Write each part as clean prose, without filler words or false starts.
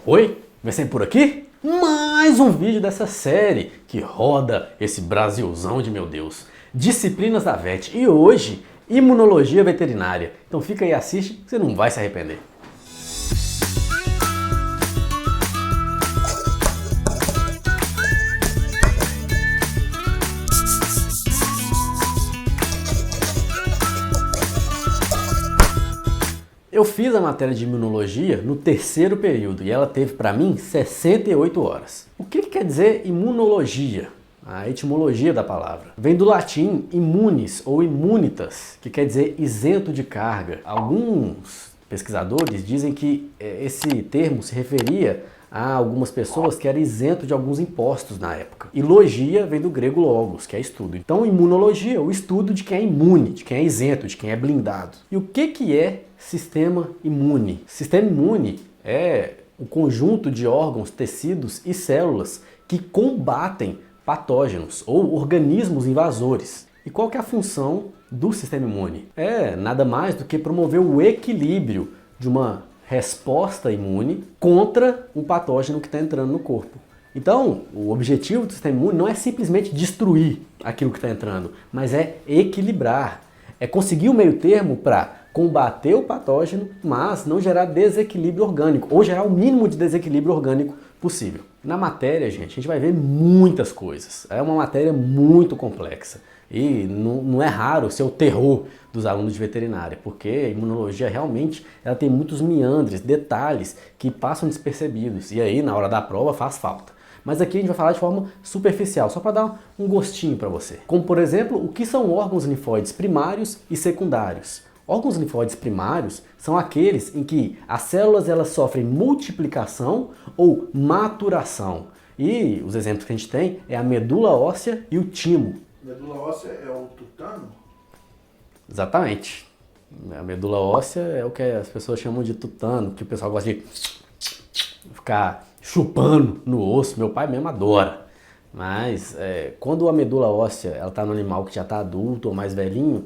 Oi, vai ser por aqui? Mais um vídeo dessa série que roda esse Brasilzão de meu Deus. Disciplinas da VET e hoje, imunologia veterinária. Então fica aí e assiste que você não vai se arrepender. Eu fiz a matéria de imunologia no terceiro período e ela teve para mim 68 horas. O que quer dizer imunologia? A etimologia da palavra. Vem do latim immunis ou immunitas, que quer dizer isento de carga. Alguns pesquisadores dizem que esse termo se referia a algumas pessoas que eram isento de alguns impostos na época. E logia vem do grego logos, que é estudo. Então imunologia, o estudo de quem é imune, de quem é isento, de quem é blindado. E o que é sistema imune? Sistema imune é o conjunto de órgãos, tecidos e células que combatem patógenos ou organismos invasores. E qual que é a função do sistema imune? É nada mais do que promover o equilíbrio de uma resposta imune contra um patógeno que está entrando no corpo. Então, o objetivo do sistema imune não é simplesmente destruir aquilo que está entrando, mas é equilibrar. É conseguir o meio termo para combater o patógeno, mas não gerar desequilíbrio orgânico, ou gerar o mínimo de desequilíbrio orgânico possível. Na matéria, gente, a gente vai ver muitas coisas. É uma matéria muito complexa. E não é raro ser o terror dos alunos de veterinária, porque a imunologia realmente ela tem muitos meandres, detalhes que passam despercebidos. E aí, na hora da prova, faz falta. Mas aqui a gente vai falar de forma superficial, só para dar um gostinho para você. Como, por exemplo, o que são órgãos linfóides primários e secundários. Órgãos linfóides primários são aqueles em que as células elas sofrem multiplicação ou maturação. E os exemplos que a gente tem é a medula óssea e o timo. Medula óssea é o tutano? Exatamente. A medula óssea é o que as pessoas chamam de tutano, que o pessoal gosta de ficar chupando no osso. Meu pai mesmo adora. Mas quando a medula óssea está no animal que já está adulto ou mais velhinho,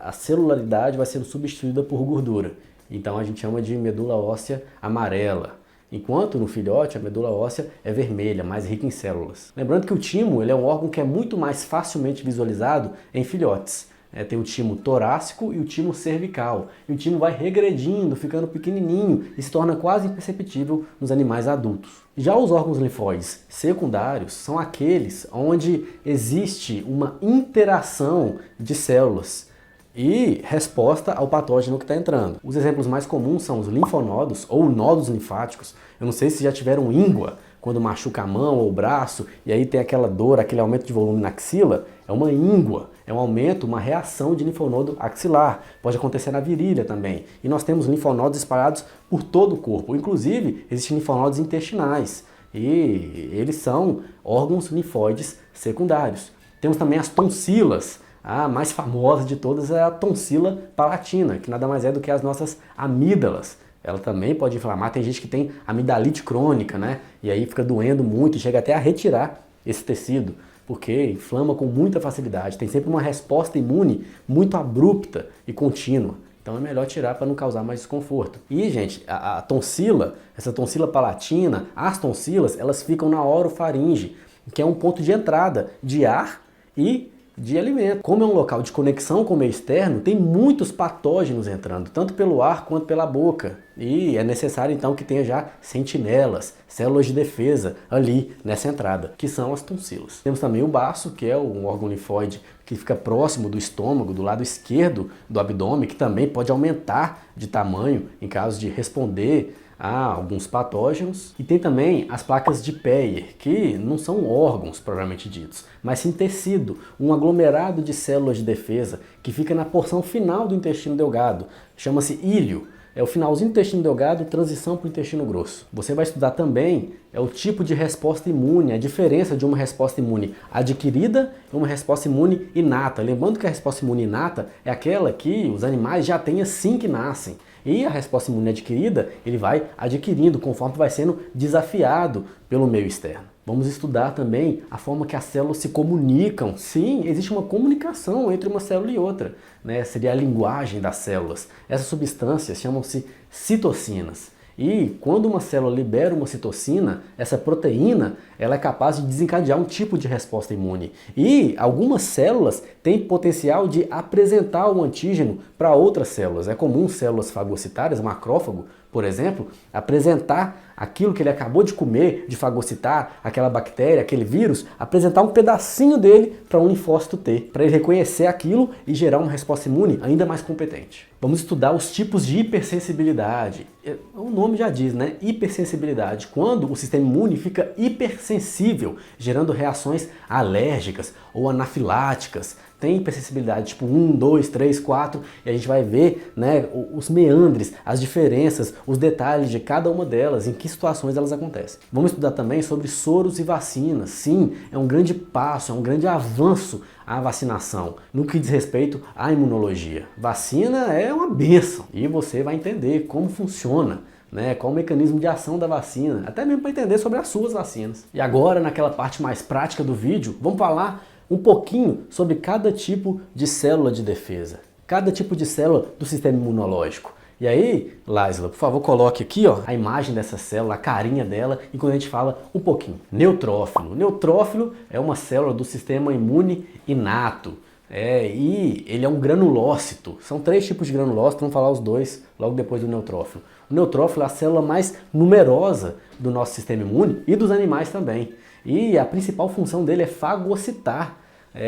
a celularidade vai sendo substituída por gordura. Então a gente chama de medula óssea amarela. Enquanto no filhote a medula óssea é vermelha, mais rica em células. Lembrando que o timo ele é um órgão que é muito mais facilmente visualizado em filhotes. Tem o timo torácico e o timo cervical. E o timo vai regredindo, ficando pequenininho e se torna quase imperceptível nos animais adultos. Já os órgãos linfóides secundários são aqueles onde existe uma interação de células e resposta ao patógeno que está entrando. Os exemplos mais comuns são os linfonodos ou nodos linfáticos. Eu não sei se já tiveram íngua quando machuca a mão ou o braço e aí tem aquela dor, aquele aumento de volume na axila. É uma íngua, é um aumento, uma reação de linfonodo axilar. Pode acontecer na virilha também. E nós temos linfonodos espalhados por todo o corpo. Inclusive, existem linfonodos intestinais e eles são órgãos linfóides secundários. Temos também as tonsilas. A mais famosa de todas é a tonsila palatina, que nada mais é do que as nossas amígdalas. Ela também pode inflamar, tem gente que tem amidalite crônica, né? E aí fica doendo muito e chega até a retirar esse tecido, porque inflama com muita facilidade. Tem sempre uma resposta imune muito abrupta e contínua. Então é melhor tirar para não causar mais desconforto. E, gente, a tonsila, essa tonsila palatina, as tonsilas, elas ficam na orofaringe, que é um ponto de entrada de ar e de alimento. Como é um local de conexão com o meio externo, tem muitos patógenos entrando, tanto pelo ar quanto pela boca. E é necessário então que tenha já sentinelas, células de defesa ali nessa entrada, que são as tonsilas. Temos também o baço, que é um órgão linfóide que fica próximo do estômago, do lado esquerdo do abdômen, que também pode aumentar de tamanho em caso de responder a alguns patógenos. E tem também as placas de Peyer, que não são órgãos propriamente ditos, mas sim tecido, um aglomerado de células de defesa que fica na porção final do intestino delgado. Chama-se íleo. É o finalzinho do intestino delgado, transição para o intestino grosso. Você vai estudar também o tipo de resposta imune, a diferença de uma resposta imune adquirida e uma resposta imune inata. Lembrando que a resposta imune inata é aquela que os animais já têm assim que nascem. E a resposta imune adquirida, ele vai adquirindo conforme vai sendo desafiado pelo meio externo. Vamos estudar também a forma que as células se comunicam. Sim, existe uma comunicação entre uma célula e outra, né? Seria a linguagem das células. Essas substâncias chamam-se citocinas. E quando uma célula libera uma citocina, essa proteína ela é capaz de desencadear um tipo de resposta imune. E algumas células têm potencial de apresentar o antígeno para outras células. É comum células fagocitárias, macrófago, por exemplo, apresentar aquilo que ele acabou de comer, de fagocitar, aquela bactéria, aquele vírus, apresentar um pedacinho dele para um linfócito T, para ele reconhecer aquilo e gerar uma resposta imune ainda mais competente. Vamos estudar os tipos de hipersensibilidade. O nome já diz, né? Hipersensibilidade. Quando o sistema imune fica hipersensível, gerando reações alérgicas ou anafiláticas. Tem hipersensibilidade tipo 1, 2, 3, 4 e a gente vai ver, né, os meandres, as diferenças, os detalhes de cada uma delas, em que situações elas acontecem. Vamos estudar também sobre soros e vacinas. Sim, é um grande passo, é um grande avanço a vacinação no que diz respeito à imunologia. Vacina é uma bênção e você vai entender como funciona, né, qual o mecanismo de ação da vacina, até mesmo para entender sobre as suas vacinas. E agora, naquela parte mais prática do vídeo, vamos falar um pouquinho sobre cada tipo de célula de defesa, cada tipo de célula do sistema imunológico. E aí, Laisla, por favor, coloque aqui ó, a imagem dessa célula, a carinha dela, enquanto a gente fala um pouquinho. Neutrófilo. Neutrófilo é uma célula do sistema imune inato. E ele é um granulócito. São 3 tipos de granulócito, vamos falar os 2 logo depois do neutrófilo. O neutrófilo é a célula mais numerosa do nosso sistema imune e dos animais também. E a principal função dele é fagocitar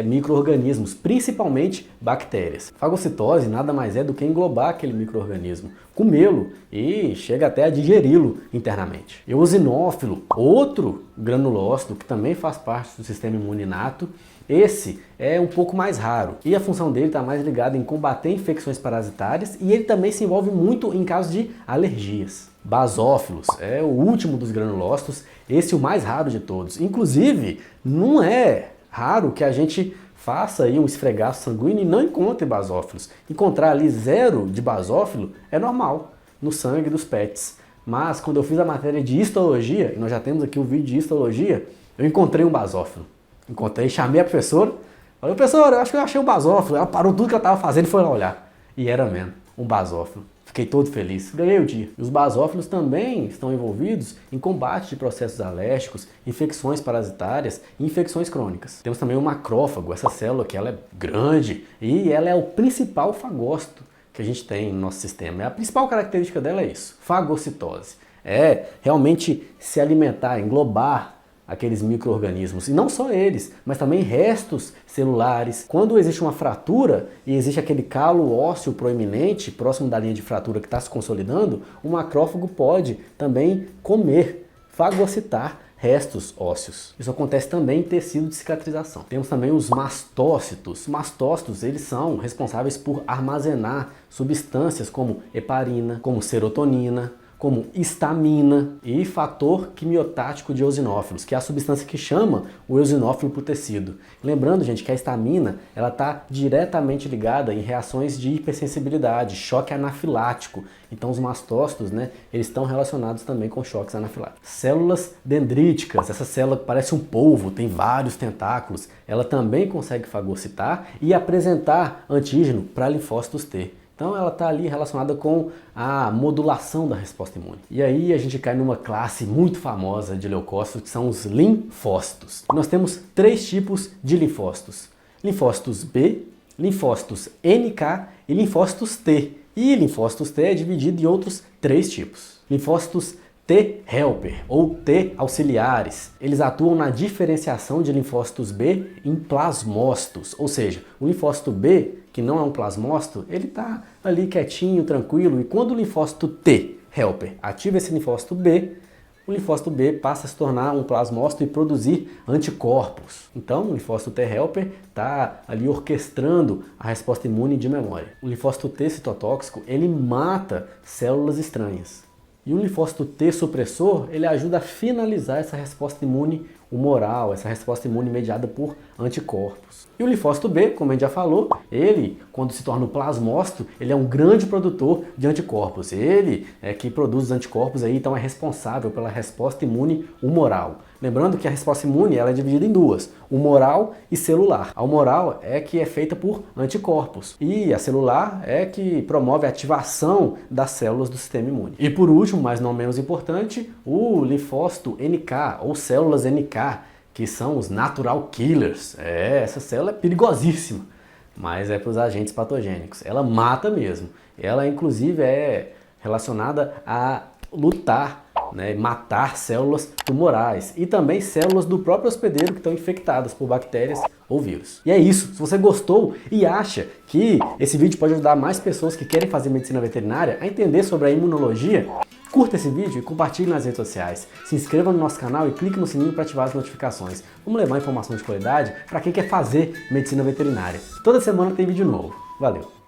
micro-organismos, principalmente bactérias. Fagocitose nada mais é do que englobar aquele micro-organismo, comê-lo e chega até a digeri-lo internamente. Eosinófilo, outro granulócito que também faz parte do sistema imune inato, esse é um pouco mais raro e a função dele está mais ligada em combater infecções parasitárias e ele também se envolve muito em casos de alergias. Basófilos é o último dos granulócitos, esse é o mais raro de todos. Inclusive, não é raro que a gente faça aí um esfregaço sanguíneo e não encontre basófilos. Encontrar ali 0 de basófilo é normal no sangue dos pets. Mas quando eu fiz a matéria de histologia, e nós já temos aqui o vídeo de histologia, eu encontrei um basófilo. Encontrei, chamei a professora, falei, professora, eu acho que eu achei um basófilo. Ela parou tudo que eu estava fazendo e foi lá olhar. E era mesmo, um basófilo. Fiquei todo feliz, ganhei o dia. E os basófilos também estão envolvidos em combate de processos alérgicos, infecções parasitárias e infecções crônicas. Temos também o macrófago, essa célula que ela é grande e ela é o principal fagócito que a gente tem no nosso sistema. A principal característica dela é isso, fagocitose. É realmente se alimentar, englobar aqueles micro-organismos, e não só eles, mas também restos celulares. Quando existe uma fratura e existe aquele calo ósseo proeminente próximo da linha de fratura que está se consolidando, o macrófago pode também comer, fagocitar restos ósseos. Isso acontece também em tecido de cicatrização. Temos também os mastócitos. Mastócitos, eles são responsáveis por armazenar substâncias como heparina, como serotonina, como histamina e fator quimiotático de eosinófilos, que é a substância que chama o eosinófilo para o tecido. Lembrando, gente, que a histamina ela está diretamente ligada em reações de hipersensibilidade, choque anafilático. Então os mastócitos, né, eles estão relacionados também com choques anafiláticos. Células dendríticas, essa célula que parece um polvo, tem vários tentáculos, ela também consegue fagocitar e apresentar antígeno para linfócitos T. Então ela está ali relacionada com a modulação da resposta imune. E aí a gente cai numa classe muito famosa de leucócitos, que são os linfócitos. Nós temos 3 tipos de linfócitos. Linfócitos B, linfócitos NK e linfócitos T. E linfócitos T é dividido em outros 3 tipos. Linfócitos T helper ou T auxiliares. Eles atuam na diferenciação de linfócitos B em plasmócitos, ou seja, o linfócito B, que não é um plasmócito, ele está ali quietinho, tranquilo, e quando o linfócito T helper ativa esse linfócito B, o linfócito B passa a se tornar um plasmócito e produzir anticorpos. Então, o linfócito T helper está ali orquestrando a resposta imune de memória. O linfócito T citotóxico, ele mata células estranhas. E o linfócito T supressor, ele ajuda a finalizar essa resposta imune humoral, essa resposta imune mediada por anticorpos. E o linfócito B, como a gente já falou, ele, quando se torna o plasmócito, ele é um grande produtor de anticorpos. Ele é que produz os anticorpos aí, então é responsável pela resposta imune humoral. Lembrando que a resposta imune ela é dividida em duas, humoral e celular. A humoral é que é feita por anticorpos e a celular é que promove a ativação das células do sistema imune. E por último, mas não menos importante, o linfócito NK ou células NK, que são os natural killers. Essa célula é perigosíssima, mas é para os agentes patogênicos. Ela mata mesmo. Ela inclusive é relacionada a lutar, matar células tumorais e também células do próprio hospedeiro que estão infectadas por bactérias ou vírus. E é isso. Se você gostou e acha que esse vídeo pode ajudar mais pessoas que querem fazer medicina veterinária a entender sobre a imunologia, curta esse vídeo e compartilhe nas redes sociais. Se inscreva no nosso canal e clique no sininho para ativar as notificações. Vamos levar informação de qualidade para quem quer fazer medicina veterinária. Toda semana tem vídeo novo. Valeu!